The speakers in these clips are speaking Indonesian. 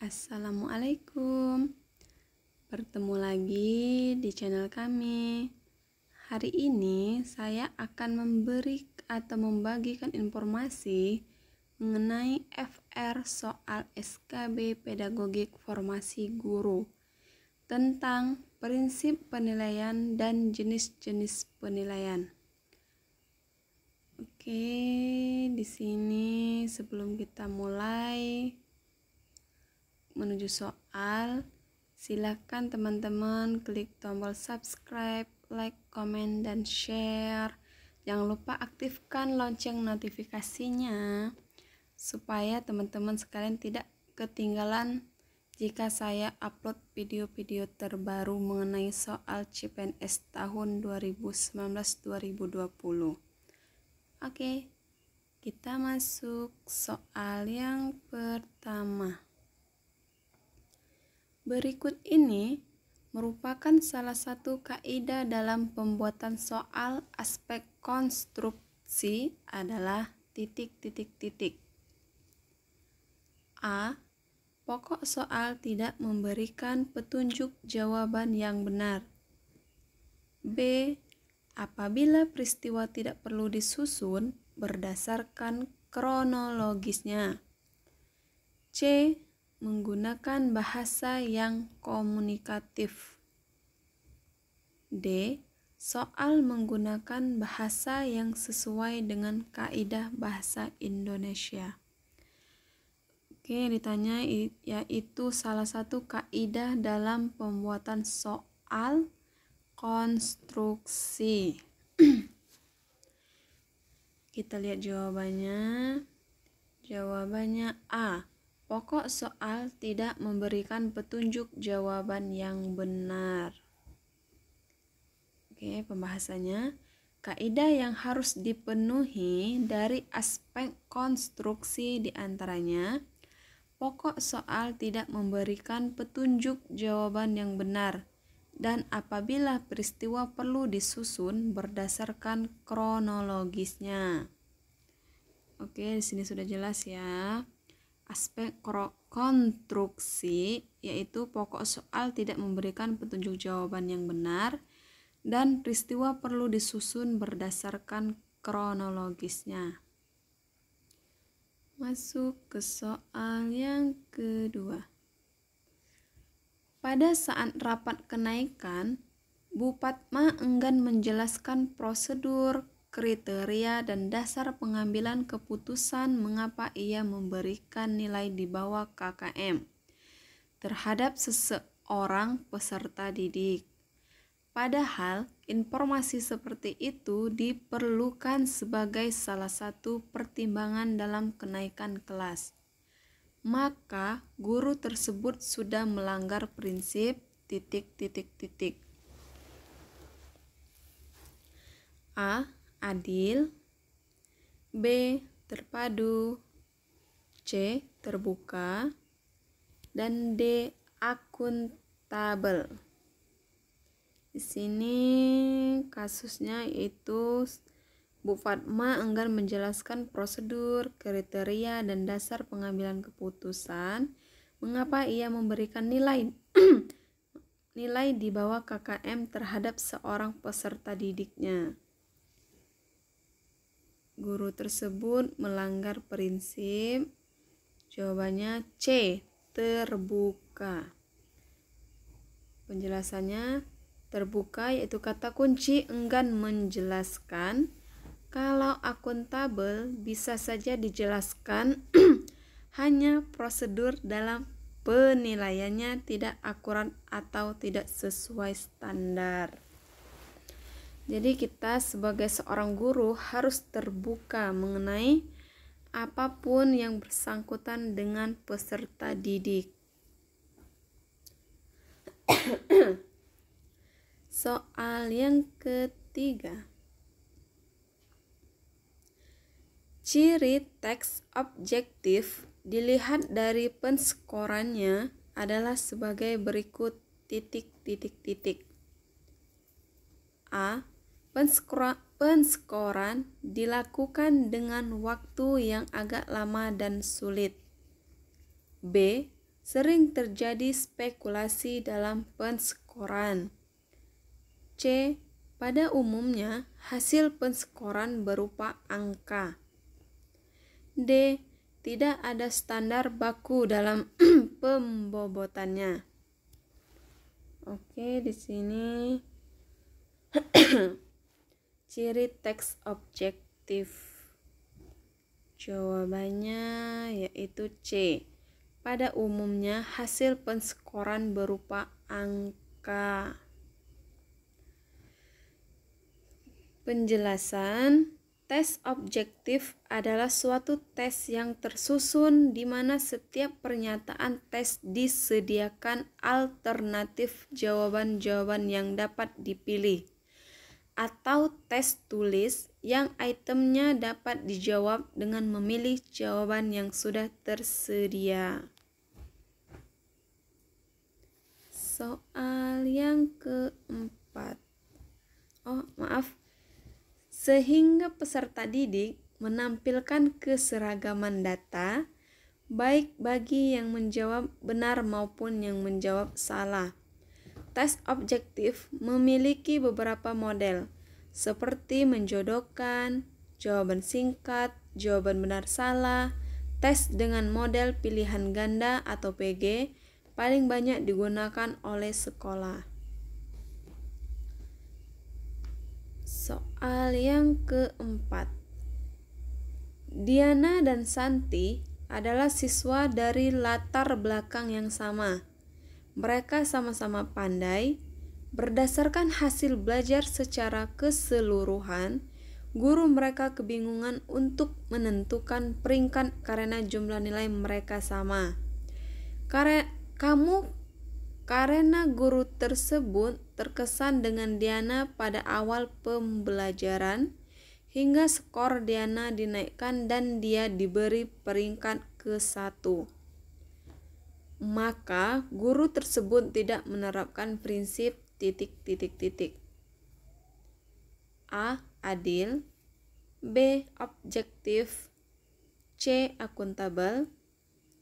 Assalamualaikum. Bertemu lagi di channel kami. Hari ini saya akan membagikan informasi mengenai FR soal SKB Pedagogik Formasi Guru tentang prinsip penilaian dan jenis-jenis penilaian. Oke, di sini sebelum kita mulai menuju soal, silakan teman-teman klik tombol subscribe, like, komen, dan share. Jangan lupa aktifkan lonceng notifikasinya supaya teman-teman sekalian tidak ketinggalan jika saya upload video-video terbaru mengenai soal CPNS tahun 2019-2020. Oke, kita masuk soal yang pertama. Berikut ini merupakan salah satu kaidah dalam pembuatan soal. Aspek konstruksi adalah titik. A. Pokok soal tidak memberikan petunjuk jawaban yang benar. B. Apabila peristiwa tidak perlu disusun berdasarkan kronologisnya. C. Menggunakan bahasa yang komunikatif. D. Soal menggunakan bahasa yang sesuai dengan kaidah bahasa Indonesia. Oke, ditanya yaitu salah satu kaidah dalam pembuatan soal konstruksi. Kita lihat jawabannya. Jawabannya A. Pokok soal tidak memberikan petunjuk jawaban yang benar. Oke, pembahasannya. Kaidah yang harus dipenuhi dari aspek konstruksi diantaranya, pokok soal tidak memberikan petunjuk jawaban yang benar, dan apabila peristiwa perlu disusun berdasarkan kronologisnya. Oke, di sini sudah jelas ya. Aspek konstruksi yaitu pokok soal tidak memberikan petunjuk jawaban yang benar dan peristiwa perlu disusun berdasarkan kronologisnya. Masuk ke soal yang kedua. Pada saat rapat kenaikan, Bu Padma enggan menjelaskan prosedur, kriteria, dan dasar pengambilan keputusan mengapa ia memberikan nilai di bawah KKM terhadap seseorang peserta didik. Padahal informasi seperti itu diperlukan sebagai salah satu pertimbangan dalam kenaikan kelas. Maka guru tersebut sudah melanggar prinsip ... A. Adil. B. Terpadu. C. Terbuka. Dan D. Akuntabel. Di sini kasusnya itu Bu Padma enggan menjelaskan prosedur, kriteria, dan dasar pengambilan keputusan mengapa ia memberikan nilai nilai di bawah KKM terhadap seorang peserta didiknya. Guru tersebut melanggar prinsip. Jawabannya C. Terbuka. Penjelasannya terbuka yaitu kata kunci enggan menjelaskan. Kalau akuntabel bisa saja dijelaskan hanya prosedur dalam penilaiannya tidak akurat atau tidak sesuai standar. Jadi kita sebagai seorang guru harus terbuka mengenai apapun yang bersangkutan dengan peserta didik. Soal yang ketiga. Ciri teks objektif dilihat dari penskorannya adalah sebagai berikut ... A. Penskoran dilakukan dengan waktu yang agak lama dan sulit. B. Sering terjadi spekulasi dalam penskoran. C. Pada umumnya, hasil penskoran berupa angka. D. Tidak ada standar baku dalam pembobotannya. Oke, di sini ciri teks objektif. Jawabannya yaitu C. Pada umumnya hasil penskoran berupa angka. Penjelasan. Tes objektif adalah suatu tes yang tersusun di mana setiap pernyataan tes disediakan alternatif jawaban-jawaban yang dapat dipilih, atau tes tulis yang itemnya dapat dijawab dengan memilih jawaban yang sudah tersedia. Soal yang keempat. Sehingga peserta didik menampilkan keseragaman data, baik bagi yang menjawab benar maupun yang menjawab salah. Tes objektif memiliki beberapa model, seperti menjodohkan, jawaban singkat, jawaban benar salah, tes dengan model pilihan ganda atau PG, paling banyak digunakan oleh sekolah. Soal yang keempat. Diana dan Santi adalah siswa dari latar belakang yang sama. Mereka sama-sama pandai. Berdasarkan hasil belajar secara keseluruhan, guru mereka kebingungan untuk menentukan peringkat karena jumlah nilai mereka sama. Karena guru tersebut terkesan dengan Diana pada awal pembelajaran, hingga skor Diana dinaikkan dan dia diberi peringkat ke-1. Maka guru tersebut tidak menerapkan prinsip ... A. Adil, B. Objektif, C. Akuntabel,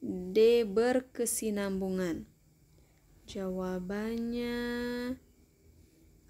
D. Berkesinambungan. Jawabannya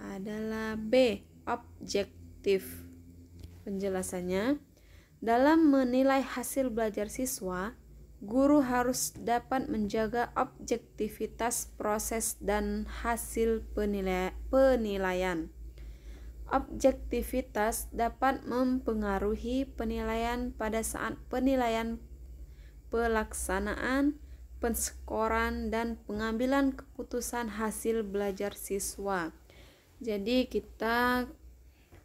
adalah B. Objektif. Penjelasannya, dalam menilai hasil belajar siswa, guru harus dapat menjaga objektivitas proses dan hasil penilaian. Objektivitas dapat mempengaruhi penilaian pada saat penilaian pelaksanaan, penskoran, dan pengambilan keputusan hasil belajar siswa. Jadi kita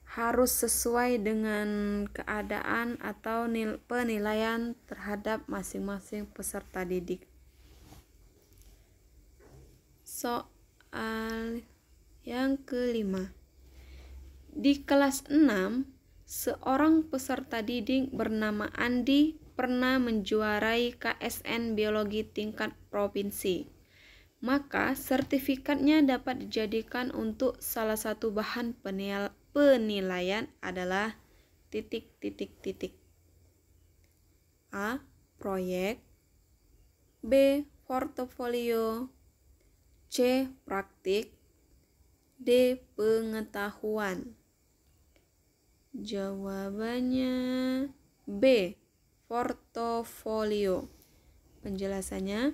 harus sesuai dengan keadaan atau penilaian terhadap masing-masing peserta didik. Soal yang kelima. Di kelas 6, seorang peserta didik bernama Andi pernah menjuarai KSN Biologi tingkat provinsi. Maka sertifikatnya dapat dijadikan untuk salah satu bahan penilaian adalah ... A. Proyek, B. Portofolio, C. Praktik, D. Pengetahuan. Jawabannya B. Portofolio. Penjelasannya,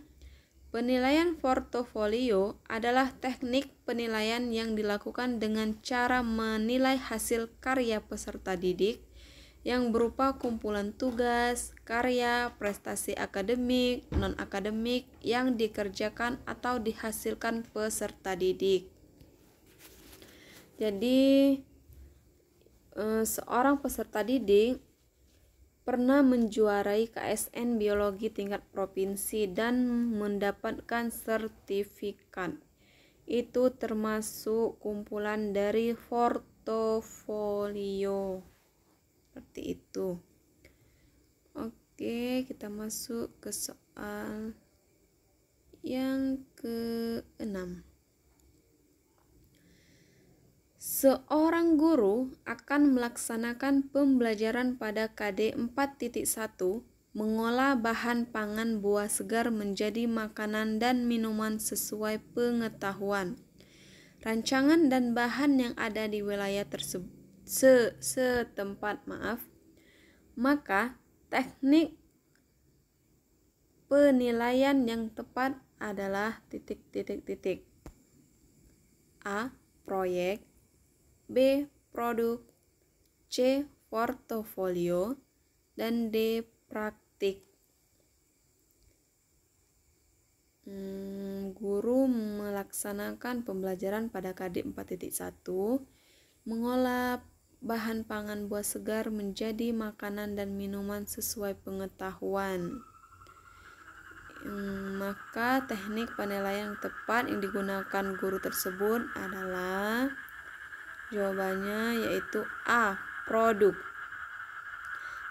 penilaian portofolio adalah teknik penilaian yang dilakukan dengan cara menilai hasil karya peserta didik yang berupa kumpulan tugas, karya, prestasi akademik, non-akademik yang dikerjakan atau dihasilkan peserta didik. Jadi, seorang peserta didik pernah menjuarai KSN Biologi tingkat provinsi dan mendapatkan sertifikat. Itu termasuk kumpulan dari portofolio. Seperti itu. Oke, kita masuk ke soal yang ke-6. Seorang guru akan melaksanakan pembelajaran pada KD 4.1 mengolah bahan pangan buah segar menjadi makanan dan minuman sesuai pengetahuan, rancangan dan bahan yang ada di wilayah setempat, maka teknik penilaian yang tepat adalah A. Proyek, B. Produk, C. Portofolio, dan D. Praktik. Guru melaksanakan pembelajaran pada KD 4.1, mengolah bahan pangan buah segar menjadi makanan dan minuman sesuai pengetahuan. Maka teknik penilaian yang tepat yang digunakan guru tersebut adalah jawabannya yaitu A. Produk.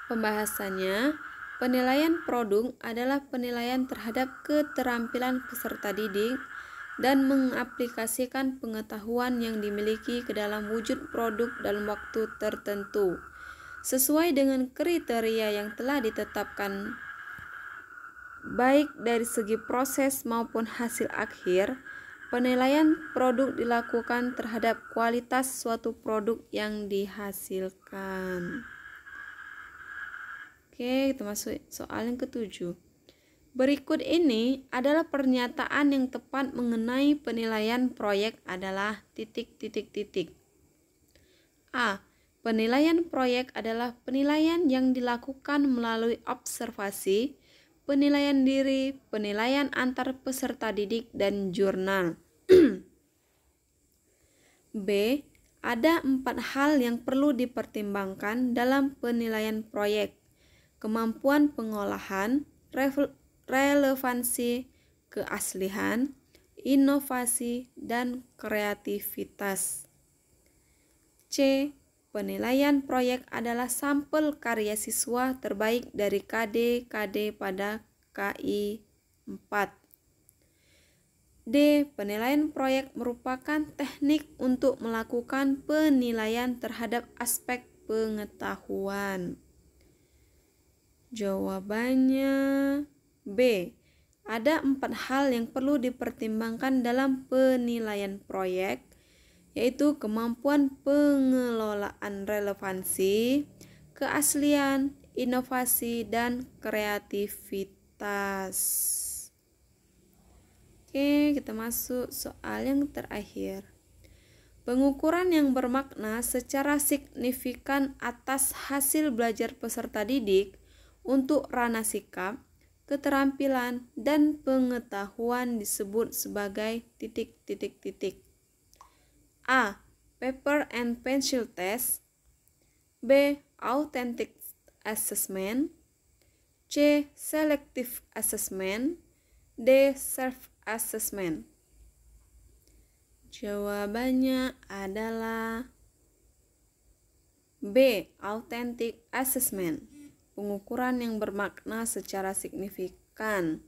Pembahasannya, penilaian produk adalah penilaian terhadap keterampilan peserta didik dan mengaplikasikan pengetahuan yang dimiliki ke dalam wujud produk dalam waktu tertentu sesuai dengan kriteria yang telah ditetapkan, baik dari segi proses maupun hasil akhir. Penilaian produk dilakukan terhadap kualitas suatu produk yang dihasilkan. Oke, kita masuk soal yang ke-7. Berikut ini adalah pernyataan yang tepat mengenai penilaian proyek adalah A. Penilaian proyek adalah penilaian yang dilakukan melalui observasi, penilaian diri, penilaian antar peserta didik, dan jurnal. B. Ada 4 hal yang perlu dipertimbangkan dalam penilaian proyek: kemampuan pengolahan, relevansi, keaslian, inovasi, dan kreativitas. C. Penilaian proyek adalah sampel karya siswa terbaik dari KD pada KI 4. D. Penilaian proyek merupakan teknik untuk melakukan penilaian terhadap aspek pengetahuan. Jawabannya B. Ada 4 hal yang perlu dipertimbangkan dalam penilaian proyek, yaitu kemampuan pengelolaan relevansi, keaslian, inovasi, dan kreativitas. Oke, kita masuk soal yang terakhir. Pengukuran yang bermakna secara signifikan atas hasil belajar peserta didik untuk ranah sikap, keterampilan, dan pengetahuan disebut sebagai A. Paper and pencil test, B. Authentic assessment, C. Selective assessment, D. Self assessment. Jawabannya adalah B. Authentic assessment. Pengukuran yang bermakna secara signifikan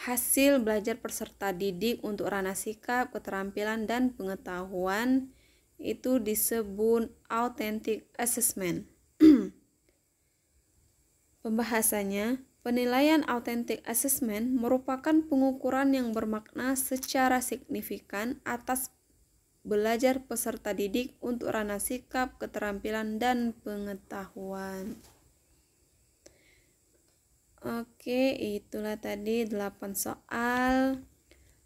hasil belajar peserta didik untuk ranah sikap, keterampilan, dan pengetahuan itu disebut authentic assessment. Pembahasannya, penilaian authentic assessment merupakan pengukuran yang bermakna secara signifikan atas belajar peserta didik untuk ranah sikap, keterampilan, dan pengetahuan. Oke, itulah tadi 8 soal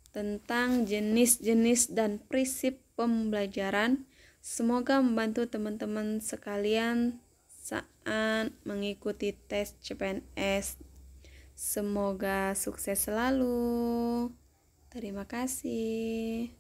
tentang jenis-jenis dan prinsip pembelajaran. Semoga membantu teman-teman sekalian saat mengikuti tes CPNS. Semoga sukses selalu. Terima kasih.